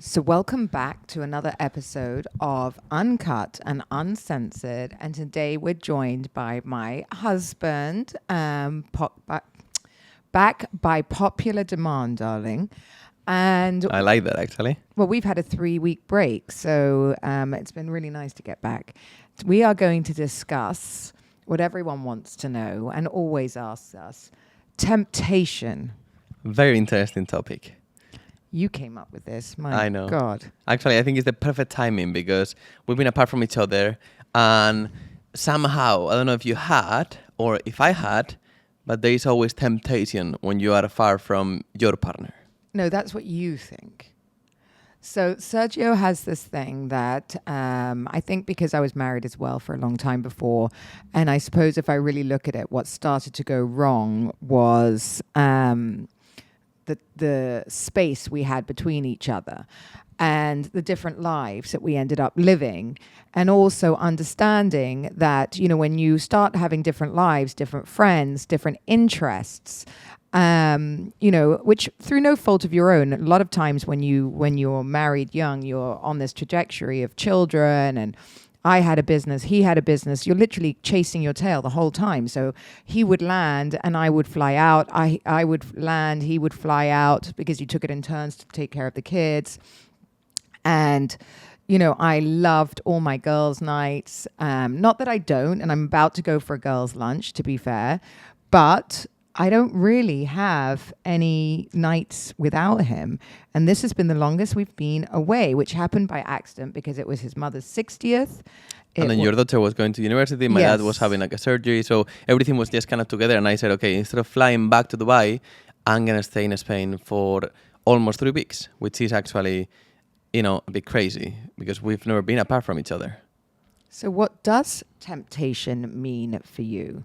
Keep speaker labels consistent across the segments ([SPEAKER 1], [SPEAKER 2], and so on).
[SPEAKER 1] So welcome back to another episode of Uncut and Uncensored. And today we're joined by my husband, back by popular demand, darling. And
[SPEAKER 2] I like that, actually.
[SPEAKER 1] well, we've had a 3-week break, so it's been really nice to get back. We are going to discuss what everyone wants to know and always asks us, temptation.
[SPEAKER 2] Very interesting topic.
[SPEAKER 1] You came up with this, my
[SPEAKER 2] I know.
[SPEAKER 1] God.
[SPEAKER 2] Actually, I think it's the perfect timing because we've been apart from each other and somehow, I don't know if you had or if I had, but there is always temptation when you are far from your partner.
[SPEAKER 1] No, that's what you think. So Sergio has this thing that I think because I was married as well for a long time before, and I suppose if I really look at it, what started to go wrong was the space we had between each other and the different lives that we ended up living, and also understanding that, you know, when you start having different lives, different friends, different interests, you know, which through no fault of your own, a lot of times when you're married young, you're on this trajectory of children, and I had a business, he had a business. You're literally chasing your tail the whole time. So he would land and I would fly out. I would land, he would fly out because you took it in turns to take care of the kids. And, you know, I loved all my girls' nights. Not that I don't, and I'm about to go for a girls' lunch, to be fair, but I don't really have any nights without him. And this has been the longest we've been away, which happened by accident because it was his mother's 60th.
[SPEAKER 2] And then your daughter was going to university. My
[SPEAKER 1] Yes.
[SPEAKER 2] dad was having like a surgery. So everything was just kind of together. And I said, okay, instead of flying back to Dubai, I'm going to stay in Spain for almost 3 weeks, which is actually, you know, a bit crazy because we've never been apart from each other.
[SPEAKER 1] So what does temptation mean for you?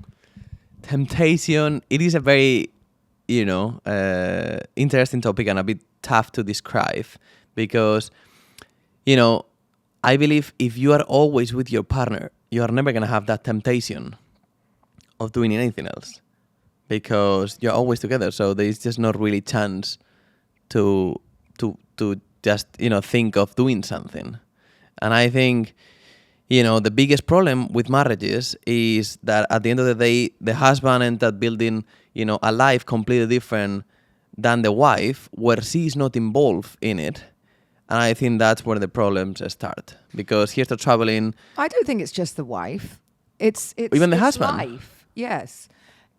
[SPEAKER 2] Temptation, it is a very, you know, interesting topic and a bit tough to describe because, you know, I believe if you are always with your partner, you are never going to have that temptation of doing anything else because you're always together. So there is just not really chance to just, you know, think of doing something. And I think, you know, the biggest problem with marriages is that at the end of the day, the husband ends up building, you know, a life completely different than the wife, where she is not involved in it. And I think that's where the problems start. Because he starts traveling.
[SPEAKER 1] I don't think it's just the wife. It's
[SPEAKER 2] Even the
[SPEAKER 1] it's
[SPEAKER 2] husband.
[SPEAKER 1] life. Yes.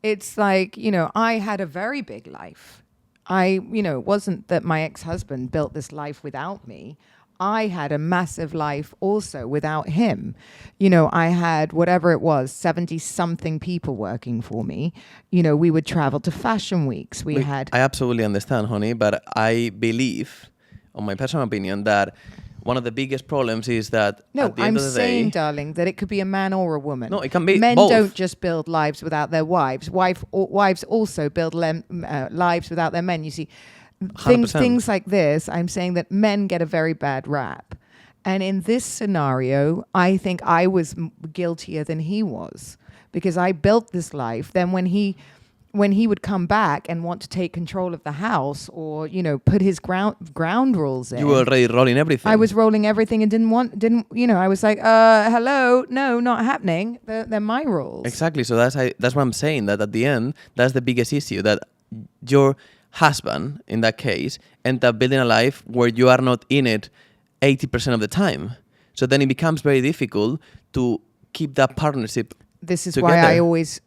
[SPEAKER 1] It's like, you know, I had a very big life. It wasn't that my ex-husband built this life without me. I had a massive life also without him. You know, I had whatever it was, 70-something people working for me. You know, we would travel to fashion weeks.
[SPEAKER 2] I absolutely understand, honey, but I believe, on my personal opinion, that one of the biggest problems is that
[SPEAKER 1] No,
[SPEAKER 2] at the end
[SPEAKER 1] I'm
[SPEAKER 2] of the
[SPEAKER 1] saying,
[SPEAKER 2] day,
[SPEAKER 1] darling, that it could be a man or a woman.
[SPEAKER 2] No, it can be
[SPEAKER 1] Men
[SPEAKER 2] both.
[SPEAKER 1] don't just build lives without their wives. Wives also build lives without their men. You see,
[SPEAKER 2] 100%.
[SPEAKER 1] things like this, I'm saying that men get a very bad rap. And in this scenario, I think I was guiltier than he was because I built this life. Then when he would come back and want to take control of the house or, you know, put his ground rules in.
[SPEAKER 2] you were already rolling everything.
[SPEAKER 1] I was rolling everything and I was like, hello, no, not happening. They're my rules.
[SPEAKER 2] Exactly. So that's what I'm saying, that at the end, that's the biggest issue, that your husband, in that case, end up building a life where you are not in it 80% of the time. So then it becomes very difficult to keep that partnership
[SPEAKER 1] This is
[SPEAKER 2] together.
[SPEAKER 1] why I always,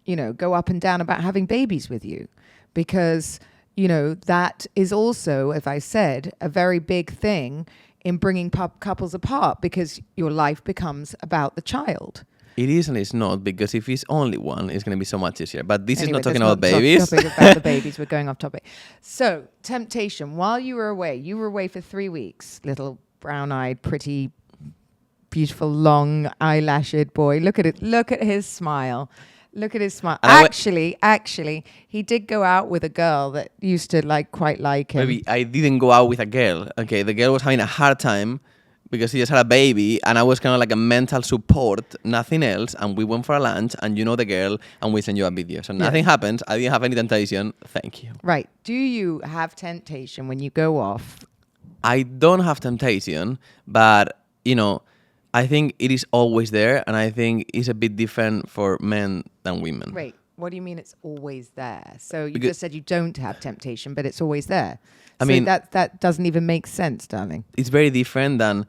[SPEAKER 1] you know, go up and down about having babies with you, because, you know, that is also, as I said, a very big thing in bringing couples apart because your life becomes about the child.
[SPEAKER 2] It is and it's not, because if it's only one, it's going to be so much easier. But this
[SPEAKER 1] Anyway,
[SPEAKER 2] is not talking
[SPEAKER 1] that's
[SPEAKER 2] about babies.
[SPEAKER 1] Topic about the babies. We're going off topic. So, temptation. While you were away for 3 weeks. Little brown-eyed, pretty, beautiful, long eyelashed boy. Look at it. Look at his smile. Look at his smile. Actually, he did go out with a girl that used to quite like him.
[SPEAKER 2] Maybe I didn't go out with a girl. Okay, the girl was having a hard time because he just had a baby, and I was kind of like a mental support, nothing else. And we went for a lunch, and you know the girl, and we sent you a video. So nothing happens. I didn't have any temptation. Thank you.
[SPEAKER 1] Right. Do you have temptation when you go off
[SPEAKER 2] I don't have temptation, but I think it is always there, and I think it's a bit different for men than women.
[SPEAKER 1] Wait, what do you mean it's always there? So you
[SPEAKER 2] Because-
[SPEAKER 1] just said you don't have temptation, but it's always there.
[SPEAKER 2] I
[SPEAKER 1] So
[SPEAKER 2] mean-
[SPEAKER 1] that doesn't even make sense, darling.
[SPEAKER 2] It's very different than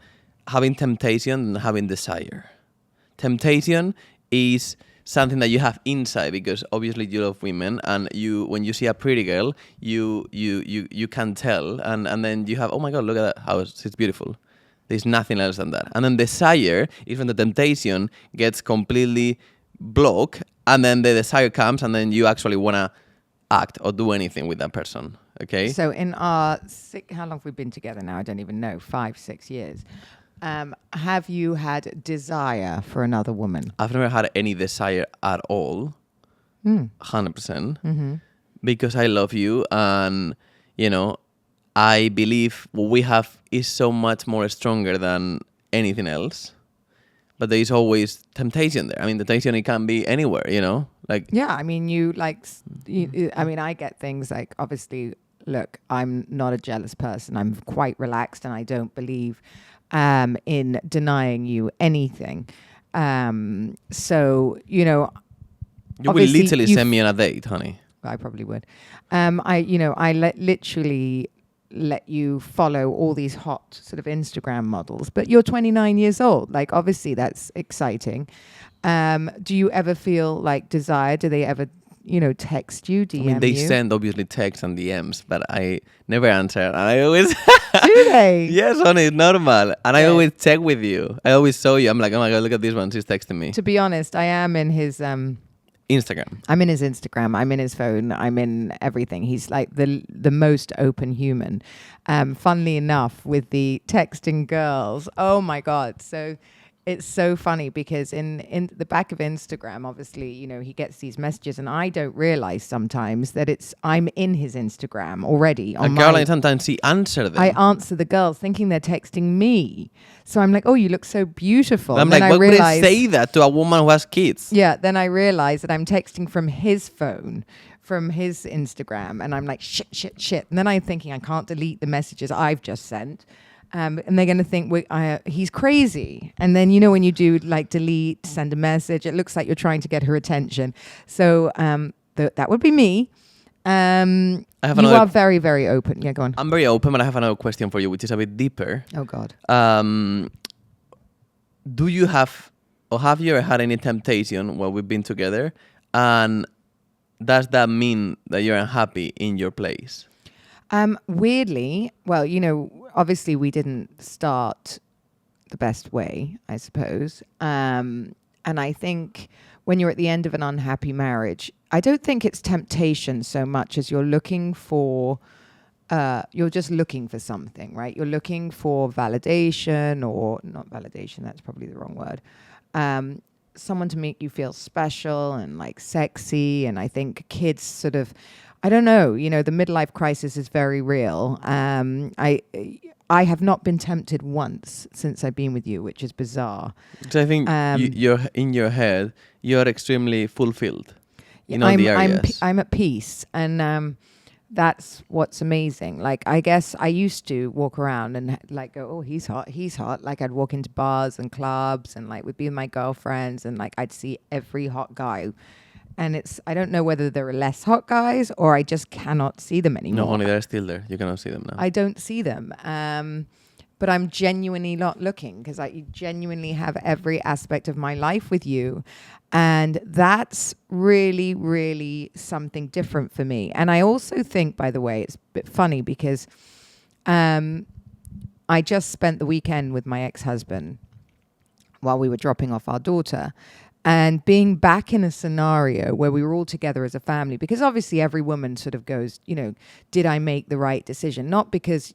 [SPEAKER 2] having temptation and having desire. Temptation is something that you have inside, because obviously you love women, and when you see a pretty girl, you can tell, and then you have, oh my god, look at that house, it's beautiful. There's nothing else than that. And then desire is when the temptation gets completely blocked, and then the desire comes, and then you actually want to act or do anything with that person. Okay?
[SPEAKER 1] So in our how long have we been together now? I don't even know. 5-6 years. Have you had desire for another woman?
[SPEAKER 2] I've never had any desire at all. 100%. Because I love you, and, I believe what we have is so much more stronger than anything else. But there is always temptation there. I mean, temptation, it can be anywhere, Like,
[SPEAKER 1] Yeah, I mean, I get things like, obviously, look, I'm not a jealous person. I'm quite relaxed, and I don't believe in denying you anything. So,
[SPEAKER 2] you will
[SPEAKER 1] obviously
[SPEAKER 2] literally send me on a date, honey.
[SPEAKER 1] I probably would. I literally let you follow all these hot sort of Instagram models, but you're 29 years old. Like, obviously that's exciting. Do you ever feel like desire? Do they ever, text you, DM you?
[SPEAKER 2] I mean, they send obviously texts and DMs, but I never answer. And I always...
[SPEAKER 1] Do they?
[SPEAKER 2] Yes, honey, it's normal. And I always check with you. I always saw you. I'm like, oh my God, look at this one. She's texting me.
[SPEAKER 1] To be honest, I am in his...
[SPEAKER 2] Instagram.
[SPEAKER 1] I'm in his Instagram. I'm in his phone. I'm in everything. He's like the most open human. Funnily enough, with the texting girls, oh my God. So it's so funny because in the back of Instagram, obviously, he gets these messages, and I don't realize sometimes that I'm in his Instagram already.
[SPEAKER 2] A girl, and sometimes she answers them.
[SPEAKER 1] I answer the girls thinking they're texting me. So I'm like, oh, you look so beautiful.
[SPEAKER 2] I'm like, why would I say that to a woman who has kids?
[SPEAKER 1] Yeah, then I realize that I'm texting from his phone, from his Instagram, and I'm like, shit. And then I'm thinking I can't delete the messages I've just sent. And they're going to think he's crazy. And then, when you do like delete, send a message, it looks like you're trying to get her attention. So that would be me. You are very, very open. Yeah, go on.
[SPEAKER 2] I'm very open, but I have another question for you, which is a bit deeper.
[SPEAKER 1] Oh, God.
[SPEAKER 2] Do you have, or have you ever had any temptation while we've been together? And does that mean that you're unhappy in your place?
[SPEAKER 1] Weirdly, well, obviously we didn't start the best way, I suppose. And I think when you're at the end of an unhappy marriage, I don't think it's temptation so much as you're looking for, you're just looking for something, right? You're looking for validation, or not validation, that's probably the wrong word. Someone to make you feel special and like sexy. And I think kids sort of, I don't know, the midlife crisis is very real. I have not been tempted once since I've been with you, which is bizarre.
[SPEAKER 2] So I think you're in your head, you're extremely fulfilled in all the areas.
[SPEAKER 1] I'm at peace, and that's what's amazing. Like, I guess I used to walk around and like go, oh, he's hot. Like, I'd walk into bars and clubs and like would be with my girlfriends, and like I'd see every hot guy. And I don't know whether there are less hot guys or I just cannot see them anymore.
[SPEAKER 2] No, honey, they're still there. You cannot see them now.
[SPEAKER 1] I don't see them. But I'm genuinely not looking, because I genuinely have every aspect of my life with you. And that's really, really something different for me. And I also think, by the way, it's a bit funny because I just spent the weekend with my ex-husband while we were dropping off our daughter. And being back in a scenario where we were all together as a family, because obviously every woman sort of goes, did I make the right decision? Not because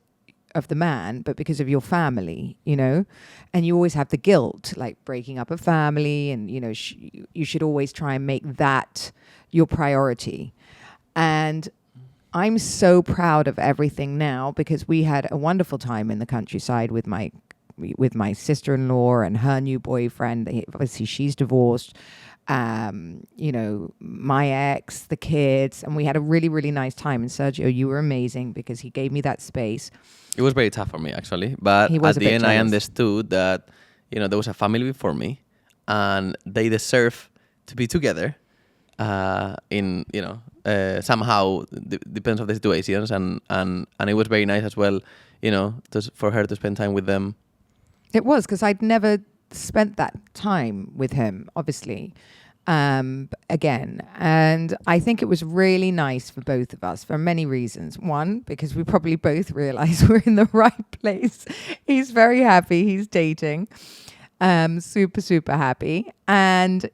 [SPEAKER 1] of the man, but because of your family, and you always have the guilt, like breaking up a family, and, you should always try and make that your priority. And I'm so proud of everything now, because we had a wonderful time in the countryside with my sister-in-law and her new boyfriend. Obviously, she's divorced. my ex, the kids, and we had a really, really nice time. And Sergio, you were amazing because he gave me that space.
[SPEAKER 2] It was very tough for me, actually. But
[SPEAKER 1] He was
[SPEAKER 2] at
[SPEAKER 1] a
[SPEAKER 2] the
[SPEAKER 1] bit
[SPEAKER 2] end, I
[SPEAKER 1] jealous.
[SPEAKER 2] understood that, there was a family before me and they deserve to be together somehow, depends on the situations. And it was very nice as well, for her to spend time with them.
[SPEAKER 1] It was because I'd never spent that time with him, obviously, again. And I think it was really nice for both of us for many reasons. One, because we probably both realized we're in the right place. He's very happy. He's dating. Super, super happy. And,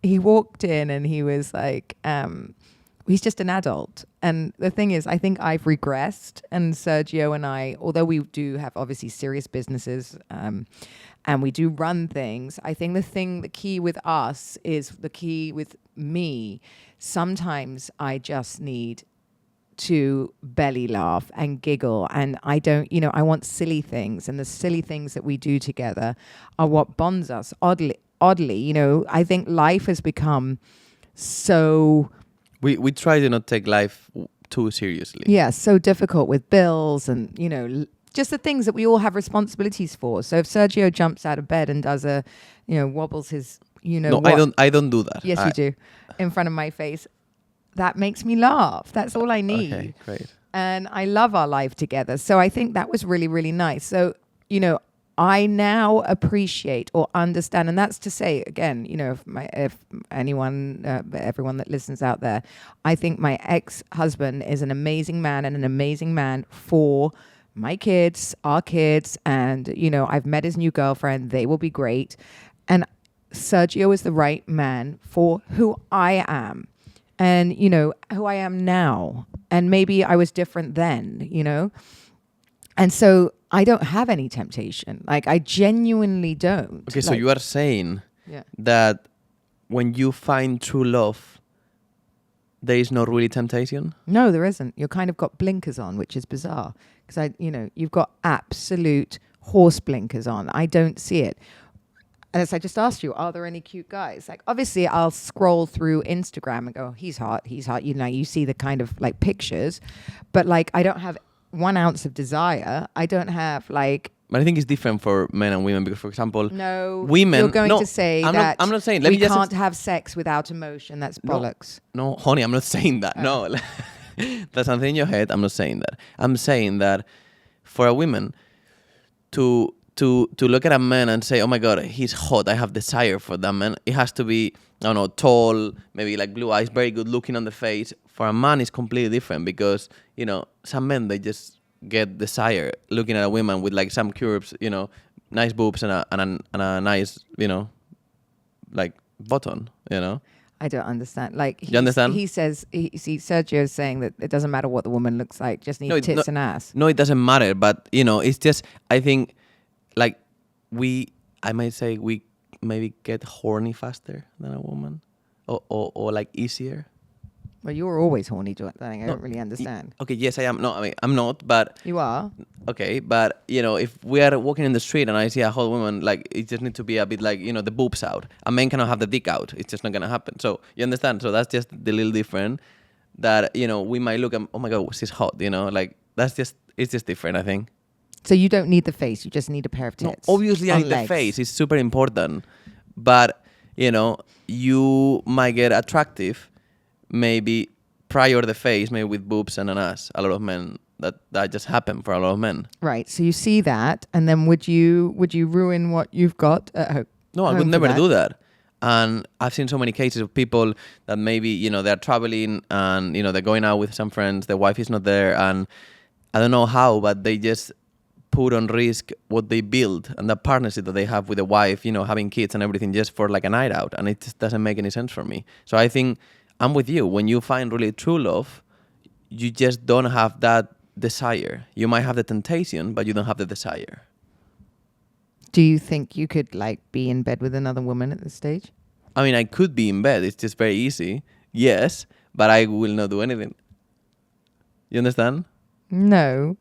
[SPEAKER 1] he walked in and he was like, he's just an adult. And the thing is, I think I've regressed. And Sergio and I, although we do have obviously serious businesses and we do run things, I think the key with us is the key with me. Sometimes I just need to belly laugh and giggle. And I don't, I want silly things. And the silly things that we do together are what bonds us. Oddly, I think life has become so...
[SPEAKER 2] We try to not take life too seriously.
[SPEAKER 1] Yeah, so difficult with bills and, just the things that we all have responsibilities for. So if Sergio jumps out of bed and does wobbles his,
[SPEAKER 2] No,
[SPEAKER 1] what.
[SPEAKER 2] I don't do that.
[SPEAKER 1] Yes, you do. In front of my face. That makes me laugh. That's all I need.
[SPEAKER 2] Okay, great.
[SPEAKER 1] And I love our life together. So I think that was really, really nice. So, I now appreciate or understand, and that's to say, again, if anyone, everyone that listens out there, I think my ex-husband is an amazing man and an amazing man for my kids, our kids, and, I've met his new girlfriend. They will be great. And Sergio is the right man for who I am and, who I am now. And maybe I was different then, And so I don't have any temptation. Like, I genuinely don't.
[SPEAKER 2] Okay, so you are saying that when you find true love, there is no really temptation?
[SPEAKER 1] No, there isn't. You're kind of got blinkers on, which is bizarre. Because, you've got absolute horse blinkers on. I don't see it. As I just asked you, are there any cute guys? Like, obviously, I'll scroll through Instagram and go, he's hot. You see the kind of, like, pictures. But, like, I don't have 1 ounce of desire. I don't have like...
[SPEAKER 2] But I think it's different for men and women because, for example,
[SPEAKER 1] women... You're going to say that
[SPEAKER 2] I'm not saying...
[SPEAKER 1] we can't have sex without emotion. That's bollocks.
[SPEAKER 2] No, honey, I'm not saying that. No. That's something in your head. I'm not saying that. I'm saying that for a woman to look at a man and say, oh my God, he's hot, I have desire for that man, it has to be, I don't know, tall, maybe like blue eyes, very good looking on the face. For a man, it's completely different because, some men, they just get desire looking at a woman with like some curves, nice boobs and a nice, like button,
[SPEAKER 1] I don't understand. Like,
[SPEAKER 2] you understand?
[SPEAKER 1] He says, Sergio is saying that it doesn't matter what the woman looks like, just need tits and ass.
[SPEAKER 2] No, it doesn't matter. But, it's just, I think, like, I might say we maybe get horny faster than a woman or like easier.
[SPEAKER 1] Well, you're always horny, I don't really understand.
[SPEAKER 2] Okay, yes, I am. No, I mean, I'm not, but...
[SPEAKER 1] You are?
[SPEAKER 2] Okay, but, if we are walking in the street and I see a hot woman, like, it just needs to be a bit like, the boobs out. A man cannot have the dick out. It's just not going to happen. So, you understand? So that's just the little different that, we might look and, oh my God, she's hot, like, it's just different, I think.
[SPEAKER 1] So you don't need the face, you just need a pair of tits.
[SPEAKER 2] No, obviously, I need the face. It's super important. But, you might get attractive maybe prior to the face, maybe with boobs and an ass. A lot of men, that just happen for a lot of men.
[SPEAKER 1] Right. So you see that, and then would you ruin what you've got at home?
[SPEAKER 2] No, I would never do that. And I've seen so many cases of people that maybe, they're traveling and, they're going out with some friends, their wife is not there, and I don't know how, but they just put on risk what they build and the partnership that they have with the wife, having kids and everything just for like a night out. And it just doesn't make any sense for me. So I think I'm with you. When you find really true love, you just don't have that desire. You might have the temptation, but you don't have the desire.
[SPEAKER 1] Do you think you could like be in bed with another woman at this stage?
[SPEAKER 2] I mean, I could be in bed. It's just very easy. Yes, but I will not do anything. You understand?
[SPEAKER 1] No.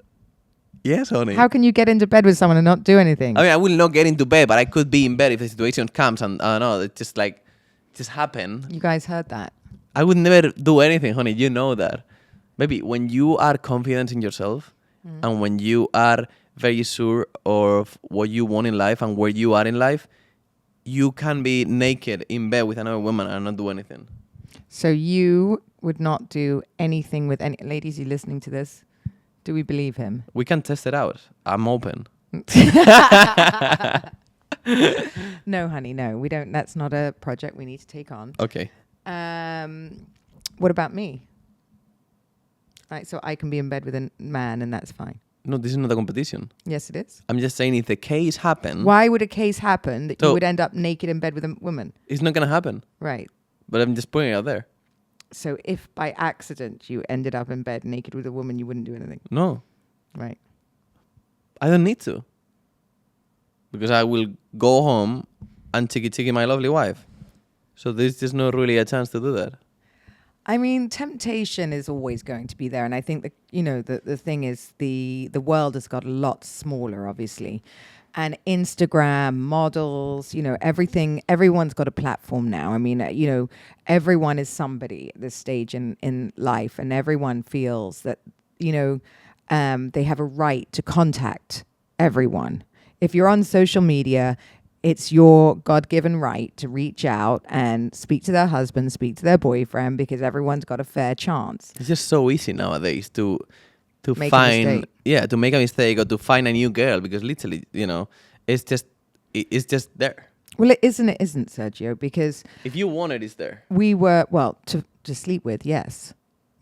[SPEAKER 2] Yes, honey.
[SPEAKER 1] How can you get into bed with someone and not do anything?
[SPEAKER 2] I mean, I will not get into bed, but I could be in bed if the situation comes and, no, it's just like, just happen,
[SPEAKER 1] You guys heard that?
[SPEAKER 2] I would never do anything, honey. You know that. Maybe when you are confident in yourself and when you are very sure of what you want in life and where you are in life, you can be naked in bed with another woman and not do anything.
[SPEAKER 1] So you would not do anything with any ladies? You listening to this? Do we believe him?
[SPEAKER 2] We can test it out. I'm open.
[SPEAKER 1] No, honey, no. We don't. That's not a project we need to take on.
[SPEAKER 2] Okay.
[SPEAKER 1] What about me? Right, so I can be in bed with a man and that's fine.
[SPEAKER 2] No, this is not a competition.
[SPEAKER 1] Yes, it is.
[SPEAKER 2] I'm just saying if the case happens...
[SPEAKER 1] Why would a case happen that
[SPEAKER 2] So-
[SPEAKER 1] you would end up naked in bed with a woman?
[SPEAKER 2] It's not going to happen.
[SPEAKER 1] Right.
[SPEAKER 2] But I'm just putting it out there.
[SPEAKER 1] So if by accident you ended up in bed naked with a woman, you wouldn't do anything.
[SPEAKER 2] No.
[SPEAKER 1] Right.
[SPEAKER 2] I don't need to. Because I will go home and tiki my lovely wife. So there's just not really a chance to do that.
[SPEAKER 1] I mean, temptation is always going to be there. And I think that, the thing is the world has got a lot smaller, obviously. And Instagram, models, everyone's got a platform now. I mean, everyone is somebody at this stage in life. And everyone feels that, they have a right to contact everyone. If you're on social media, it's your God-given right to reach out and speak to their husband, speak to their boyfriend, because everyone's got a fair chance.
[SPEAKER 2] It's just so easy nowadays to
[SPEAKER 1] Make a mistake.
[SPEAKER 2] to make a mistake or to find a new girl, because literally, it's just there.
[SPEAKER 1] Well, it isn't, Sergio, because
[SPEAKER 2] If you want it, it's there.
[SPEAKER 1] we were, to sleep with, yes.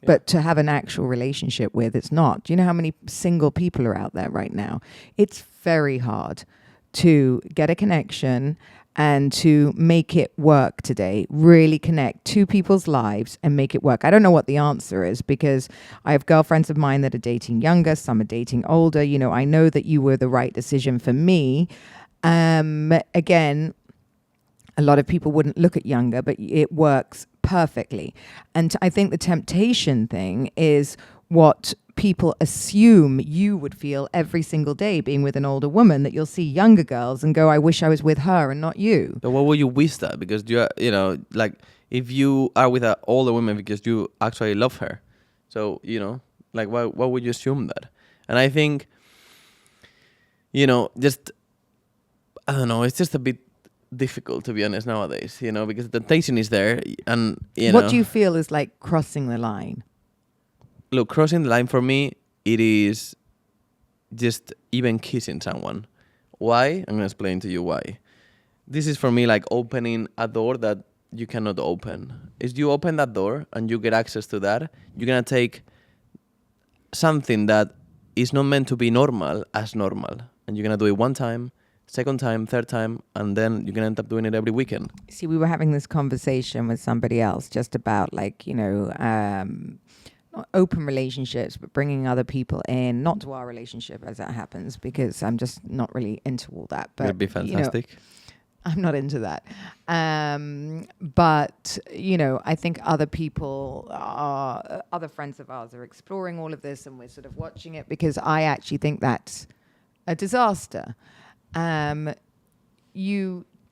[SPEAKER 2] Yeah.
[SPEAKER 1] But to have an actual relationship with, it's not. Do you know how many single people are out there right now? It's very hard to get a connection and to make it work today, really connect two people's lives and make it work. I don't know what the answer is, because I have girlfriends of mine that are dating younger, some are dating older. I know that you were the right decision for me. Again, a lot of people wouldn't look at younger, but it works perfectly. And I think the temptation thing is what people assume you would feel every single day being with an older woman, that you'll see younger girls and go, I wish I was with her and not you.
[SPEAKER 2] But what would you wish that? Because like if you are with an older woman because you actually love her, so like why would you assume that? And I think just I don't know. It's just a bit difficult, to be honest, nowadays. Because the temptation is there, and
[SPEAKER 1] What do you feel is like crossing the line?
[SPEAKER 2] Look, crossing the line for me, it is just even kissing someone. Why? I'm going to explain to you why. This is for me like opening a door that you cannot open. If you open that door and you get access to that, you're going to take something that is not meant to be normal as normal. And you're going to do it one time, second time, third time, and then you're going to end up doing it every weekend.
[SPEAKER 1] See, we were having this conversation with somebody else just about not open relationships, but bringing other people in, not to our relationship as that happens, because I'm just not really into all that. But
[SPEAKER 2] It'd be fantastic.
[SPEAKER 1] I'm not into that. But, I think other people other friends of ours are exploring all of this, and we're sort of watching it, because I actually think that's a disaster.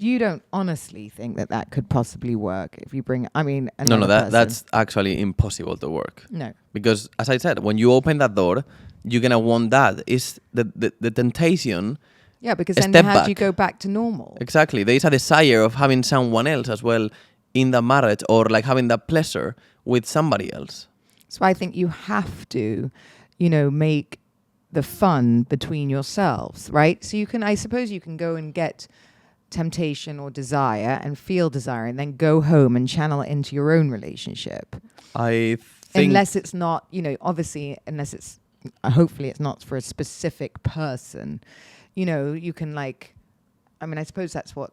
[SPEAKER 1] You don't honestly think that could possibly work if you bring,
[SPEAKER 2] No, that's actually impossible to work.
[SPEAKER 1] No.
[SPEAKER 2] Because, as I said, when you open that door, you're going to want that. It's the temptation.
[SPEAKER 1] Yeah, because
[SPEAKER 2] A
[SPEAKER 1] then
[SPEAKER 2] step
[SPEAKER 1] how do you
[SPEAKER 2] back.
[SPEAKER 1] go back to normal?
[SPEAKER 2] Exactly. There is a desire of having someone else as well in the marriage, or like having that pleasure with somebody else.
[SPEAKER 1] So I think you have to, make the fun between yourselves, right? So I suppose you can go and get temptation or desire and feel desire and then go home and channel it into your own relationship.
[SPEAKER 2] I think...
[SPEAKER 1] Unless it's not, obviously, hopefully it's not for a specific person. You can I suppose that's what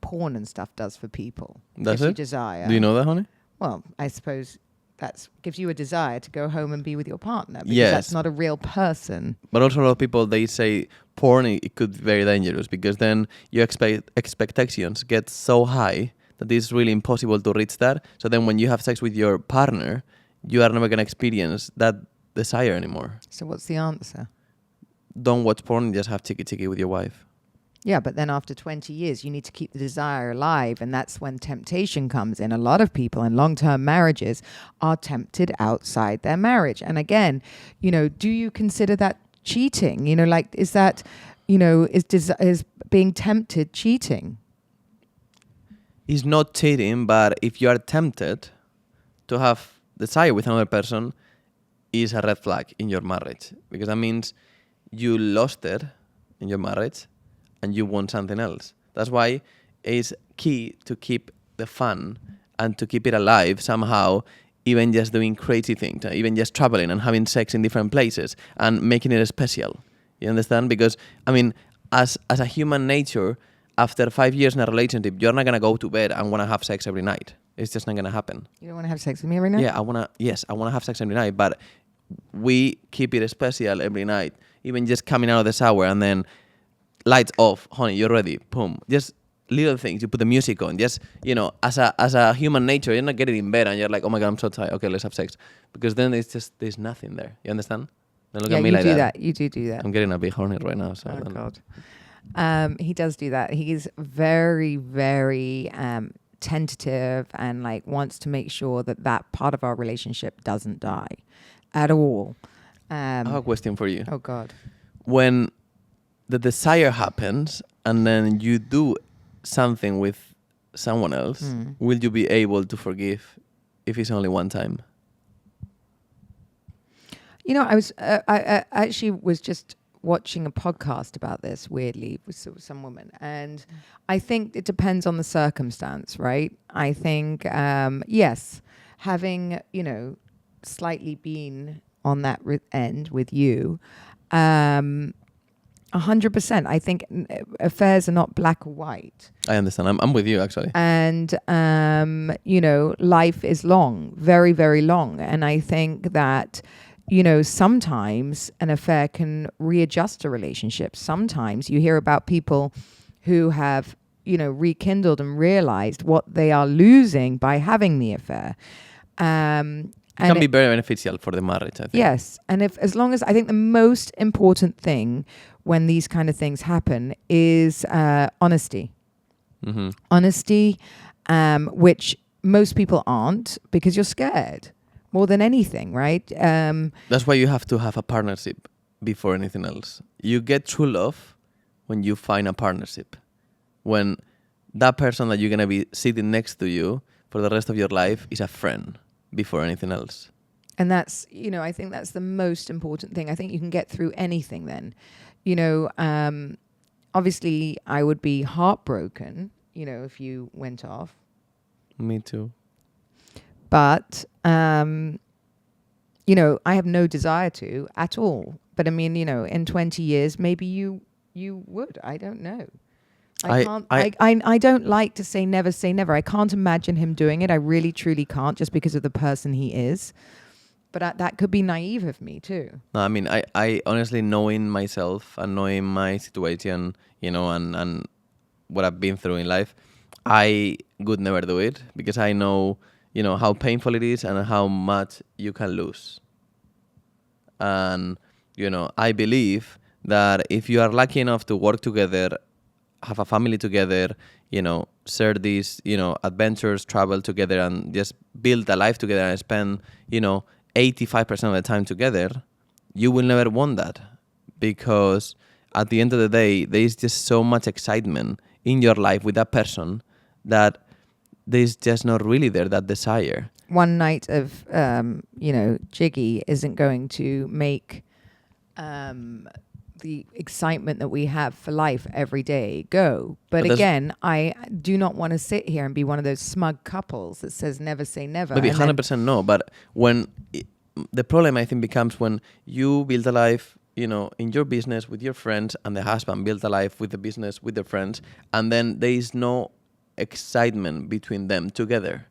[SPEAKER 1] porn and stuff does for people.
[SPEAKER 2] That's
[SPEAKER 1] Gives you
[SPEAKER 2] it?
[SPEAKER 1] desire.
[SPEAKER 2] Do you know that, honey?
[SPEAKER 1] Well, I suppose that gives you a desire to go home and be with your partner, because
[SPEAKER 2] Yes.
[SPEAKER 1] that's not a real person.
[SPEAKER 2] But also a lot of people, they say porn, it could be very dangerous, because then your expectations get so high that it's really impossible to reach that. So then when you have sex with your partner, you are never going to experience that desire anymore.
[SPEAKER 1] So what's the answer?
[SPEAKER 2] Don't watch porn, just have tiki with your wife.
[SPEAKER 1] Yeah, but then after 20 years, you need to keep the desire alive. And that's when temptation comes in. A lot of people in long-term marriages are tempted outside their marriage. And again, do you consider that cheating? Is that, is being tempted cheating?
[SPEAKER 2] It's not cheating, but if you are tempted to have desire with another person, is a red flag in your marriage. Because that means you lost it in your marriage and you want something else. That's why it's key to keep the fun and to keep it alive somehow, even just doing crazy things, even just traveling and having sex in different places and making it special. You understand? Because, as a human nature, after 5 years in a relationship, you're not going to go to bed and want to have sex every night. It's just not going to happen.
[SPEAKER 1] You don't want to have sex with me every night?
[SPEAKER 2] Yeah, I want to have sex every night, but we keep it special every night. Even just coming out of the shower and then lights off, honey, you're ready, boom. Just little things, you put the music on. Just, as a human nature, you're not getting in bed and you're like, oh my God, I'm so tired. Okay, let's have sex. Because then there's nothing there. You understand? Don't look at me like that.
[SPEAKER 1] You do that.
[SPEAKER 2] I'm getting a bit horny right now. So
[SPEAKER 1] oh God. He does do that. He's very, very tentative and wants to make sure that part of our relationship doesn't die at all.
[SPEAKER 2] I have a question for you.
[SPEAKER 1] Oh God.
[SPEAKER 2] When the desire happens and then you do something with someone else, will you be able to forgive if it's only one time?
[SPEAKER 1] I actually was just watching a podcast about this, weirdly, with some woman. And I think it depends on the circumstance, right? I think, yes, having, slightly been on that end with you, 100%. I think affairs are not black or white.
[SPEAKER 2] I understand. I'm with you, actually.
[SPEAKER 1] And, life is long, very, very long. And I think that, sometimes an affair can readjust a relationship. Sometimes you hear about people who have, rekindled and realized what they are losing by having the affair.
[SPEAKER 2] It can be very beneficial for the marriage, I think.
[SPEAKER 1] Yes. And as long as I think the most important thing when these kind of things happen is honesty.
[SPEAKER 2] Mm-hmm.
[SPEAKER 1] Honesty, which most people aren't because you're scared more than anything, right?
[SPEAKER 2] That's why you have to have a partnership before anything else. You get true love when you find a partnership. When that person that you're going to be sitting next to you for the rest of your life is a friend before anything else.
[SPEAKER 1] And that's, I think that's the most important thing. I think you can get through anything then. Obviously I would be heartbroken, if you went off.
[SPEAKER 2] Me too.
[SPEAKER 1] But, I have no desire to at all. But in 20 years, maybe you would. I don't know. I don't like to say never. I can't imagine him doing it. I really, truly can't, just because of the person he is. But that could be naive of me too.
[SPEAKER 2] No, I honestly, knowing myself and knowing my situation, and what I've been through in life, I would never do it because I know, how painful it is and how much you can lose. And, I believe that if you are lucky enough to work together, have a family together, share these, adventures, travel together and just build a life together and spend, 85% of the time together, you will never want that because at the end of the day, there is just so much excitement in your life with that person that there's just not really there, that desire.
[SPEAKER 1] One night of, jiggy isn't going to make the excitement that we have for life every day go. But again, I do not want to sit here and be one of those smug couples that says never say never.
[SPEAKER 2] Maybe 100% no, but the problem I think becomes when you build a life, in your business with your friends and the husband built a life with the business with their friends, and then there is no excitement between them together.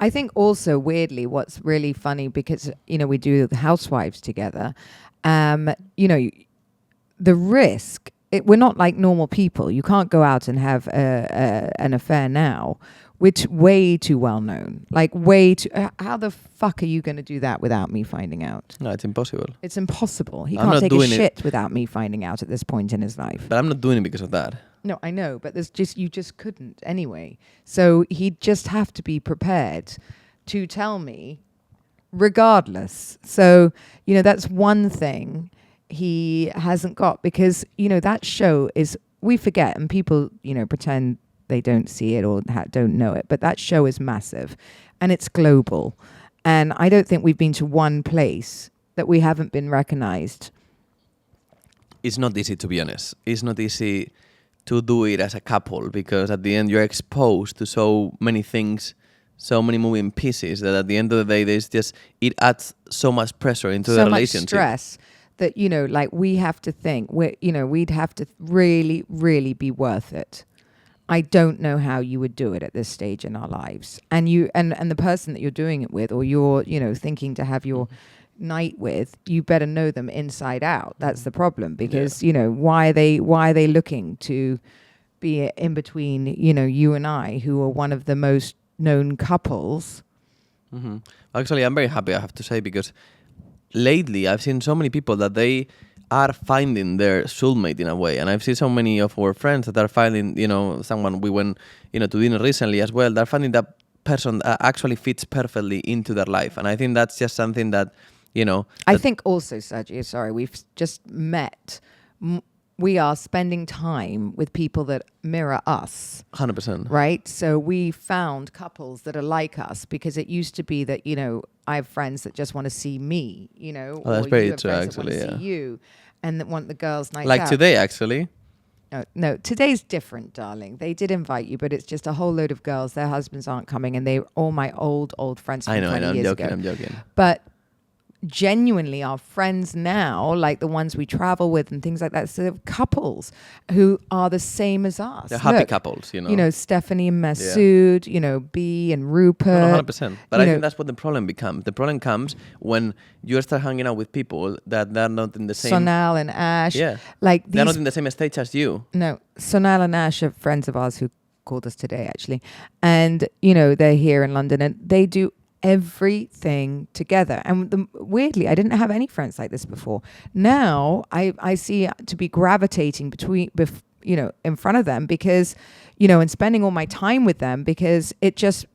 [SPEAKER 1] I think also weirdly what's really funny because, we do the housewives together, the risk we're not like normal people. You can't go out and have an affair now. We're way too well known. Like way too. How the fuck are you going to do that without me finding out?
[SPEAKER 2] No, it's impossible.
[SPEAKER 1] It's impossible. He
[SPEAKER 2] I'm
[SPEAKER 1] can't
[SPEAKER 2] not
[SPEAKER 1] take a
[SPEAKER 2] doing
[SPEAKER 1] shit without me finding out at this point in his life.
[SPEAKER 2] But I'm not doing it because of that.
[SPEAKER 1] No, I know, but you just couldn't anyway. So he'd just have to be prepared to tell me regardless. So, that's one thing he hasn't got, because, that show is, we forget, and people, pretend they don't see it or don't know it, but that show is massive and it's global. And I don't think we've been to one place that we haven't been recognized.
[SPEAKER 2] It's not easy, to be honest. It's not easy to do it as a couple, because at the end you're exposed to so many things, so many moving pieces, that at the end of the day it adds so much pressure into the relationship.
[SPEAKER 1] So much stress that, like we have to think, we'd have to really, really be worth it. I don't know how you would do it at this stage in our lives. And you and the person that you're doing it with, or you're, thinking to have your night with, you better know them inside out. That's the problem, because why are they looking to be in between you and I, who are one of the most known couples?
[SPEAKER 2] Mm-hmm. Actually, I'm very happy, I have to say, because lately I've seen so many people that they are finding their soulmate in a way, and I've seen so many of our friends that are finding someone. We went to dinner recently as well. They're finding that person actually fits perfectly into their life, and I think that's just something that
[SPEAKER 1] I think also, Sergio, sorry, we've just met. We are spending time with people that mirror us.
[SPEAKER 2] 100%.
[SPEAKER 1] Right? So we found couples that are like us, because it used to be that, I have friends that just want to see me,
[SPEAKER 2] Oh, that's
[SPEAKER 1] or
[SPEAKER 2] very
[SPEAKER 1] you have
[SPEAKER 2] true,
[SPEAKER 1] friends
[SPEAKER 2] actually,
[SPEAKER 1] that want to see you and that want the girls' nights
[SPEAKER 2] like
[SPEAKER 1] out.
[SPEAKER 2] today, actually.
[SPEAKER 1] No, today's different, darling. They did invite you, but it's just a whole load of girls. Their husbands aren't coming, and they're all my old friends from 20 years ago.
[SPEAKER 2] I'm joking.
[SPEAKER 1] But genuinely our friends now, like the ones we travel with and things like that, so couples who are the same as us.
[SPEAKER 2] They're happy couples,
[SPEAKER 1] Stephanie and Masood, B and Rupert.
[SPEAKER 2] No, 100%. But I think that's what the problem becomes. The problem comes when you start hanging out with people that they're not in the same...
[SPEAKER 1] Sonal and Ash.
[SPEAKER 2] Yeah.
[SPEAKER 1] Like
[SPEAKER 2] they're not in the same stage as you.
[SPEAKER 1] No, Sonal and Ash are friends of ours who called us today, actually. And, they're here in London, and they do everything together. And weirdly, I didn't have any friends like this before. Now I see to be gravitating in front of them, because and spending all my time with them, because it just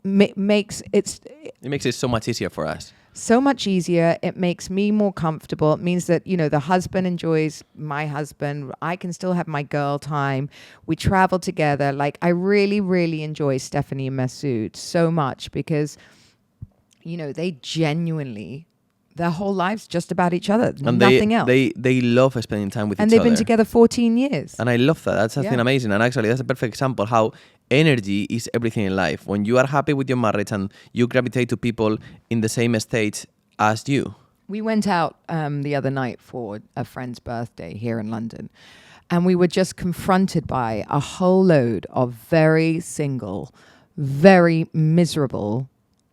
[SPEAKER 1] makes it
[SPEAKER 2] so much easier for us.
[SPEAKER 1] So much easier. It makes me more comfortable. It means that, the husband enjoys my husband. I can still have my girl time. We travel together. Like, I really, really enjoy Stephanie and Masood so much, because, they genuinely, their whole lives just about each other. And nothing else.
[SPEAKER 2] They love spending time with each other.
[SPEAKER 1] And they've been together 14 years.
[SPEAKER 2] And I love that. That's something amazing. And actually, that's a perfect example how energy is everything in life. When you are happy with your marriage and you gravitate to people in the same state as you.
[SPEAKER 1] We went out the other night for a friend's birthday here in London, and we were just confronted by a whole load of very single, very miserable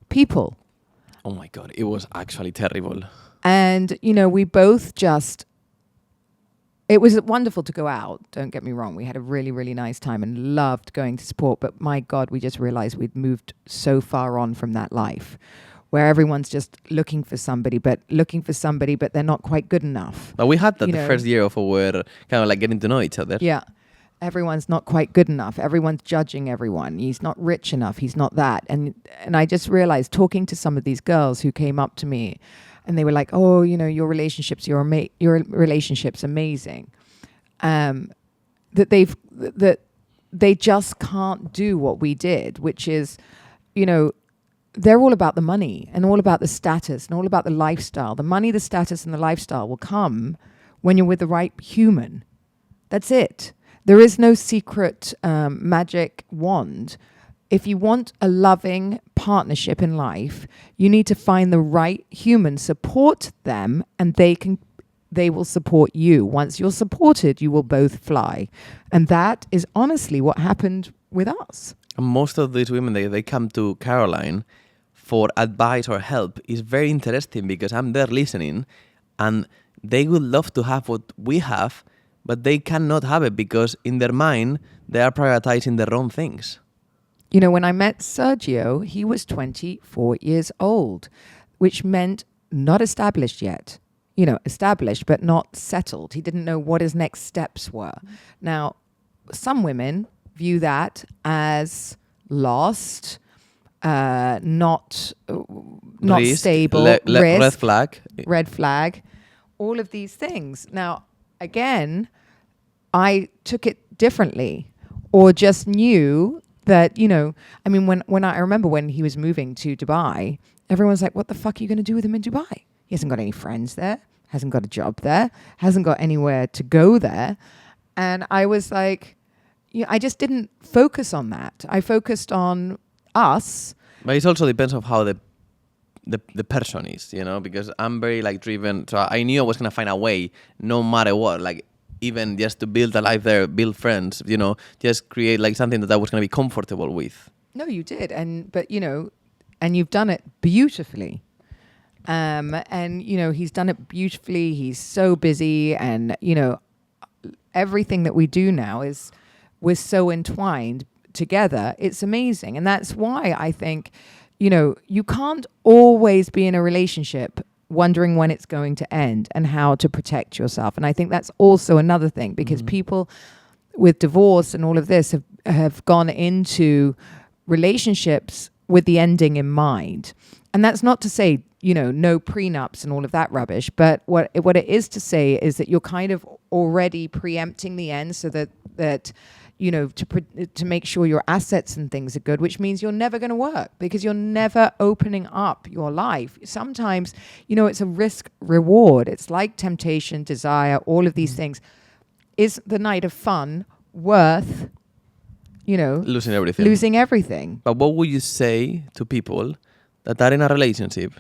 [SPEAKER 1] people.
[SPEAKER 2] Oh my God, it was actually terrible.
[SPEAKER 1] And, we both just... It was wonderful to go out, don't get me wrong. We had a really, really nice time and loved going to sport. But my God, we just realized we'd moved so far on from that life, where everyone's just looking for somebody, but they're not quite good enough.
[SPEAKER 2] But we had that the first year of our kind of like getting to know each other.
[SPEAKER 1] Yeah. Everyone's not quite good enough. Everyone's judging everyone. He's not rich enough. He's not that. And I just realized, talking to some of these girls who came up to me, and they were like, "Oh, your relationship's amazing." That they just can't do what we did, which is, they're all about the money and all about the status and all about the lifestyle. The money, the status, and the lifestyle will come when you're with the right human. That's it. There is no secret magic wand. If you want a loving partnership in life, you need to find the right human, support them, and they will support you. Once you're supported, you will both fly. And that is honestly what happened with us.
[SPEAKER 2] And most of these women, they come to Caroline for advice or help. Is very interesting, because I'm there listening, and they would love to have what we have, but they cannot have it because in their mind, they are prioritizing the wrong things.
[SPEAKER 1] You know, when I met Sergio, he was 24 years old, which meant not established yet. You know, established, but not settled. He didn't know what his next steps were. Now, some women view that as lost, not
[SPEAKER 2] Risk,
[SPEAKER 1] stable,
[SPEAKER 2] red
[SPEAKER 1] risk,
[SPEAKER 2] flag.
[SPEAKER 1] red flag, all of these things. Now, again, I took it differently, or just knew that, you know, I mean, when I remember when he was moving to Dubai, everyone's like, what the fuck are you going to do with him in Dubai? He hasn't got any friends there, hasn't got a job there, hasn't got anywhere to go there. And I was like, I just didn't focus on that. I focused on us.
[SPEAKER 2] But it also depends on how the person is, you know, because I'm very like driven. So I knew I was going to find a way no matter what, like even just to build a life there, build friends, you know, just create like something that I was going to be comfortable with.
[SPEAKER 1] No, you did. But you know, and you've done it beautifully. And, you know, he's done it beautifully. He's so busy. And, you know, everything that we do now we're so entwined together. It's amazing. And that's why I think, you know, you can't always be in a relationship wondering when it's going to end and how to protect yourself. And I think that's also another thing, because people with divorce and all of this have gone into relationships with the ending in mind. And that's not to say, you know, no prenups and all of that rubbish. But what it is to say is that you're kind of already preempting the end, so that you know, to make sure your assets and things are good, which means you're never going to work because you're never opening up your life. Sometimes, you know, it's a risk reward. It's like temptation, desire, all of these things. Is the night of fun worth, you know, losing everything?
[SPEAKER 2] But what would you say to people that are in a relationship,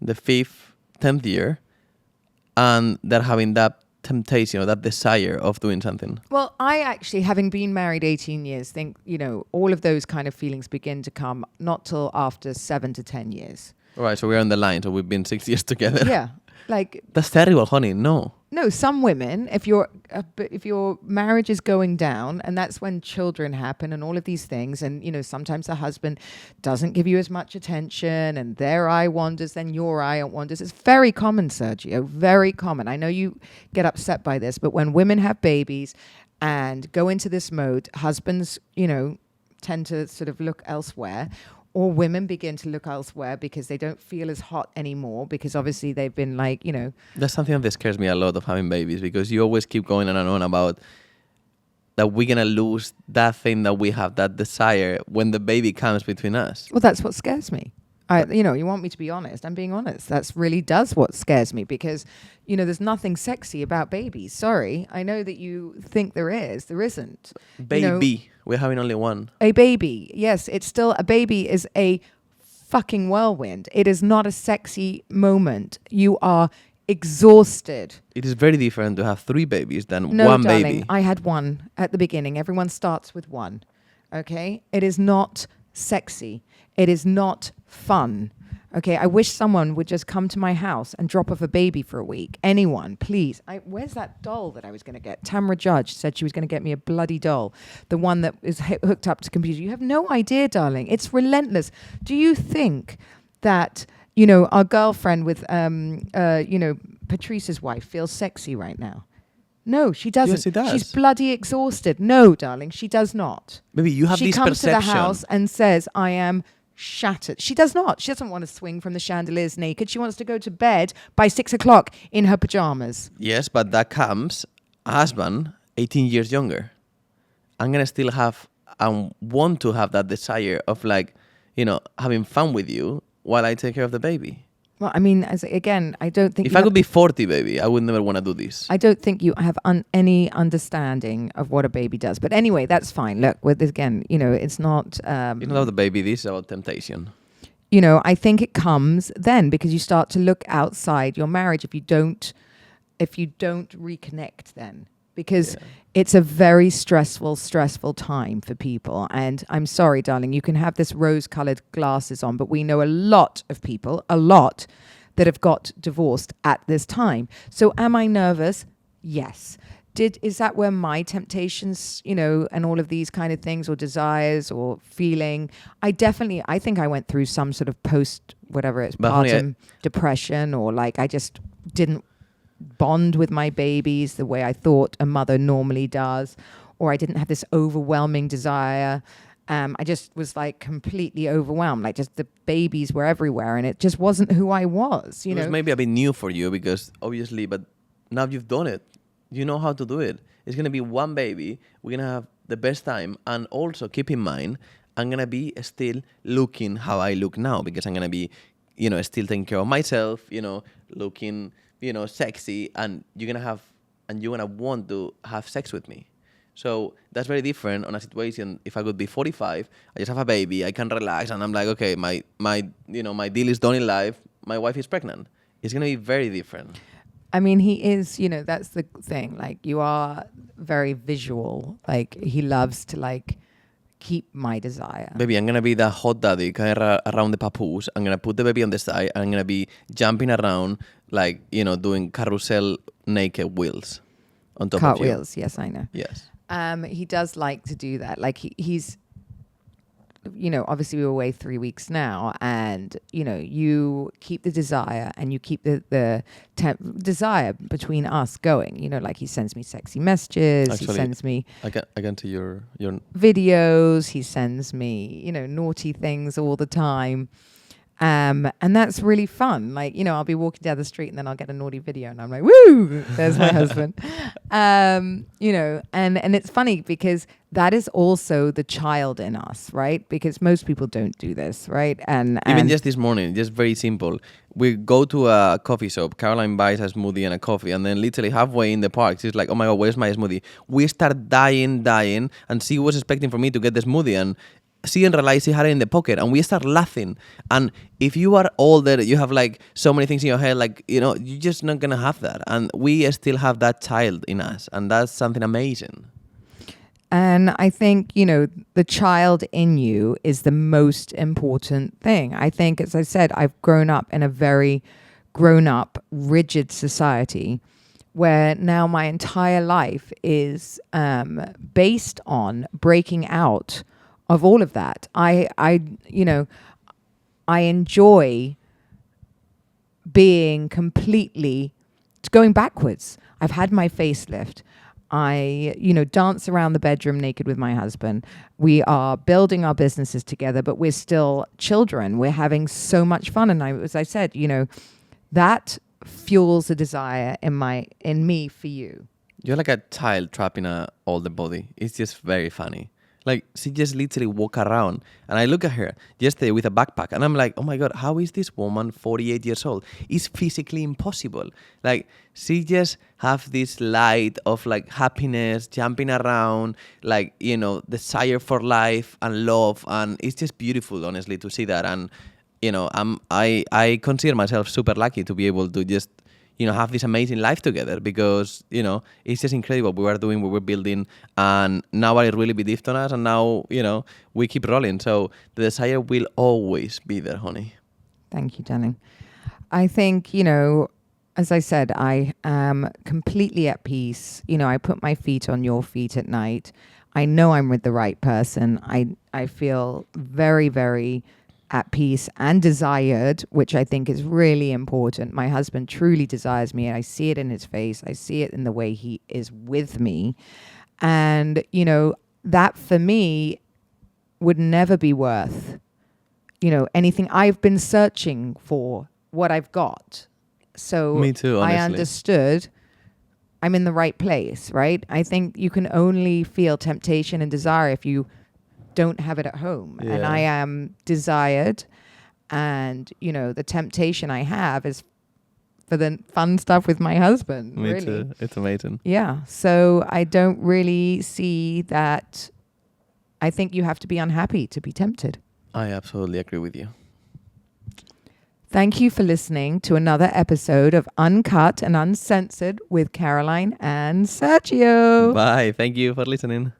[SPEAKER 2] the 5th, 10th year, and they're having that temptation or that desire of doing something?
[SPEAKER 1] Well, I actually, having been married 18 years, think, you know, all of those kind of feelings begin to come not till after 7 to 10 years.
[SPEAKER 2] All right, so we're on the line, so we've been 6 years together.
[SPEAKER 1] Yeah, like
[SPEAKER 2] that's terrible, honey. No,
[SPEAKER 1] some women, if your marriage is going down, and that's when children happen and all of these things, and you know, sometimes the husband doesn't give you as much attention, and their eye wanders, then your eye wanders. It's very common, Sergio, very common. I know you get upset by this, but when women have babies and go into this mode, husbands, you know, tend to sort of look elsewhere. Or women begin to look elsewhere because they don't feel as hot anymore, because obviously they've been like, you know.
[SPEAKER 2] That's something that scares me a lot of having babies, because you always keep going on and on about that we're going to lose that thing that we have, that desire, when the baby comes between us.
[SPEAKER 1] Well, that's what scares me. You know, you want me to be honest. I'm being honest. That's really does what scares me, because, you know, there's nothing sexy about babies. Sorry. I know that you think there is. There isn't.
[SPEAKER 2] Baby.
[SPEAKER 1] You know,
[SPEAKER 2] we're having only one.
[SPEAKER 1] A baby. Yes, it's still a baby is a fucking whirlwind. It is not a sexy moment. You are exhausted.
[SPEAKER 2] It is very different to have 3 babies than
[SPEAKER 1] no,
[SPEAKER 2] one
[SPEAKER 1] darling,
[SPEAKER 2] baby.
[SPEAKER 1] I had one at the beginning. Everyone starts with one. Okay? It is not sexy. It is not fun. Okay, I wish someone would just come to my house and drop off a baby for a week. Anyone, please. Where's that doll that I was going to get? Tamra Judge said she was going to get me a bloody doll. The one that is hooked up to computer. You have no idea, darling. It's relentless. Do you think that, you know, our girlfriend with, you know, Patrice's wife feels sexy right now? No, she doesn't.
[SPEAKER 2] Yes, she does.
[SPEAKER 1] She's bloody exhausted. No, darling, she does not.
[SPEAKER 2] Maybe you have
[SPEAKER 1] she
[SPEAKER 2] this
[SPEAKER 1] comes
[SPEAKER 2] perception.
[SPEAKER 1] to the house and says, I am shattered. She does not. She doesn't want to swing from the chandeliers naked. She wants to go to bed by 6 o'clock in her pajamas.
[SPEAKER 2] Yes, but that comes a husband 18 years younger. I'm going to still have and want to have that desire of, like, you know, having fun with you while I take care of the baby.
[SPEAKER 1] Well, I mean, again, I don't think...
[SPEAKER 2] If I could be 40, baby, I would never want to do this.
[SPEAKER 1] I don't think you have any understanding of what a baby does. But anyway, that's fine. Look, with this, again, you know, it's not...
[SPEAKER 2] It's not about the baby, this is about temptation.
[SPEAKER 1] You know, I think it comes then because you start to look outside your marriage if you don't reconnect then. Because it's a very stressful time for people. And I'm sorry, darling, you can have this rose-colored glasses on, but we know a lot of people, that have got divorced at this time. So am I nervous? Yes. is that where my temptations, you know, and all of these kind of things, or desires or feeling, I think I went through some sort of postpartum depression, or like I just didn't bond with my babies the way I thought a mother normally does, or I didn't have this overwhelming desire. I just was like completely overwhelmed, like just the babies were everywhere, and it just wasn't who I was, you know.
[SPEAKER 2] It was maybe a bit new for you because obviously, but now you've done it. You know how to do it. It's going to be one baby. We're going to have the best time. And also keep in mind, I'm going to be still looking how I look now, because I'm going to be, you know, still taking care of myself, you know, looking, you know, sexy. And you're going to want to have sex with me. So that's very different on a situation. If I could be 45, I just have a baby, I can relax, and I'm like, okay, my deal is done in life. My wife is pregnant. It's going to be very different.
[SPEAKER 1] I mean, he is, you know, that's the thing. Like, you are very visual. Like, he loves to, like, keep my desire.
[SPEAKER 2] Baby, I'm going to be the hot daddy kind of around the papoose. I'm going to put the baby on the side, and I'm going to be jumping around, like, you know, doing carousel naked wheels on top of you.
[SPEAKER 1] Cartwheels, yes, I know.
[SPEAKER 2] Yes.
[SPEAKER 1] He does like to do that. Like, he's, you know, obviously we were away 3 weeks now, and, you know, you keep the desire, and you keep the desire between us going, you know, like he sends me sexy messages. Actually, he sends me
[SPEAKER 2] I can see your
[SPEAKER 1] videos. He sends me, you know, naughty things all the time. And that's really fun. Like, you know, I'll be walking down the street and then I'll get a naughty video and I'm like, woo, there's my husband. You know, and it's funny because that is also the child in us, right? Because most people don't do this, right? And
[SPEAKER 2] even just this morning, just very simple. We go to a coffee shop. Caroline buys a smoothie and a coffee, and then literally halfway in the park, she's like, oh my God, where's my smoothie? We start dying, and she was expecting for me to get the smoothie, and she didn't realize she had it in the pocket, and we start laughing. And if you are older, you have like so many things in your head, like, you know, you're just not gonna have that. And we still have that child in us, and that's something amazing.
[SPEAKER 1] And I think, you know, the child in you is the most important thing. I think, as I said, I've grown up in a very grown-up, rigid society where now my entire life is based on breaking out of all of that. I enjoy being completely going backwards. I've had my facelift. I, you know, dance around the bedroom naked with my husband. We are building our businesses together, but we're still children. We're having so much fun. And as I said, you know, that fuels a desire in me for you.
[SPEAKER 2] You're like a child trapped in a older body. It's just very funny. Like, she just literally walk around. And I look at her yesterday with a backpack. And I'm like, oh my God, how is this woman 48 years old? It's physically impossible. Like, she just have this light of like happiness, jumping around, like, you know, desire for life and love. And it's just beautiful, honestly, to see that. And, you know, I consider myself super lucky to be able to just, you know, have this amazing life together, because, you know, it's just incredible. We were doing what we're building, and now I really believed on us, and now, you know, we keep rolling. So the desire will always be there, honey.
[SPEAKER 1] Thank you, darling. I think, you know, as I said, I am completely at peace. You know, I put my feet on your feet at night. I know I'm with the right person. I feel very, very at peace and desired, which I think is really important. My husband truly desires me, and I see it in his face. I see it in the way he is with me. And, you know, that for me would never be worth, you know, anything. I've been searching for what I've got. So
[SPEAKER 2] me too, honestly.
[SPEAKER 1] I understood I'm in the right place, right? I think you can only feel temptation and desire if you don't have it at home. Yeah. And I am desired, and, you know, the temptation I have is for the fun stuff with my husband.
[SPEAKER 2] Me
[SPEAKER 1] really.
[SPEAKER 2] Too. It's amazing.
[SPEAKER 1] Yeah. So I don't really see that. I think you have to be unhappy to be tempted.
[SPEAKER 2] I absolutely agree with you.
[SPEAKER 1] Thank you for listening to another episode of Uncut and Uncensored with Caroline and Sergio.
[SPEAKER 2] Bye. Thank you for listening.